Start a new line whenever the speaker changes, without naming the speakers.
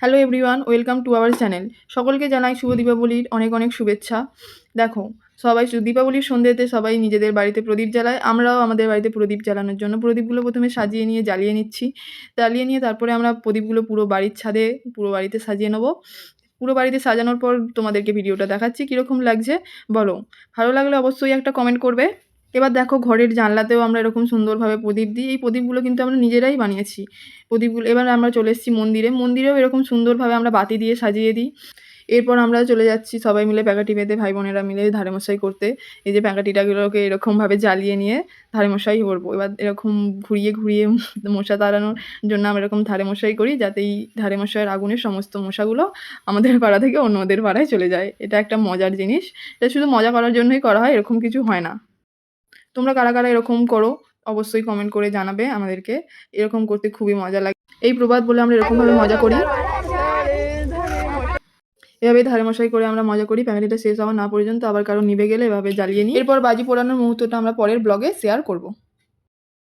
Hello everyone, welcome to our channel. সকলকে জানাই শুভ দীপাবলির অনেক অনেক শুভেচ্ছা। দেখো, সবাই দীপাবলির সন্ধ্যেতে সবাই নিজেদের বাড়িতে প্রদীপ জ্বালায়। আমরাও আমাদের বাড়িতে প্রদীপ জ্বালানোর জন্য প্রদীপগুলো প্রথমে সাজিয়ে নিয়ে জ্বালিয়ে নিচ্ছি। জ্বালিয়ে নিয়ে তারপরে আমরা প্রদীপগুলো পুরো বাড়ির ছাদে পুরো বাড়িতে সাজিয়ে নেবো। পুরো বাড়িতে সাজানোর পর তোমাদেরকে ভিডিওটা দেখাচ্ছি কীরকম লাগছে বলো। ভালো লাগলে অবশ্যই একটা কমেন্ট করবে। এবার দেখো, ঘরের জানলাতেও আমরা এরকম সুন্দরভাবে প্রদীপ দিই। এই প্রদীপগুলো কিন্তু আমরা নিজেরাই বানিয়েছি প্রদীপগুলো। এবার আমরা চলে এসেছি মন্দিরেও এরকম সুন্দরভাবে আমরা বাতি দিয়ে সাজিয়ে দিই। এরপর আমরা চলে যাচ্ছি সবাই মিলে প্যাকাটি বেঁধে, ভাই বোনেরা মিলে ধারে মশাই করতে। এই যে প্যাকাটিটাগুলোকে এরকমভাবে জ্বালিয়ে নিয়ে ধারে মশাই করবো। এবার এরকম ঘুরিয়ে ঘুরিয়ে মশা তাড়ানোর জন্য আমরা এরকম ধারে মশাই করি, যাতে এই ধারে মশাইয়ের আগুনে সমস্ত মশাগুলো আমাদের পাড়া থেকে অন্যদের পাড়ায় চলে যায়। এটা একটা মজার জিনিস। এটা শুধু মজা করার জন্যই করা হয়, এরকম কিছু হয় না। তোমরা কারা কারা এরকম করো অবশ্যই কমেন্ট করে জানাবে আমাদেরকে। এরকম করতে খুবই মজা লাগে। এই প্রবাদ বলে আমরা এরকমভাবে মজা করি। এভাবে ধারে মশাই করে আমরা মজা করি, প্যাকেটটা শেষ হওয়া না পর্যন্ত। আবার কারো নিভে গেলে এভাবে জ্বালিয়ে নিই। এরপর বাজি পোড়ানোর মুহূর্তটা আমরা পরের ব্লগে শেয়ার করব।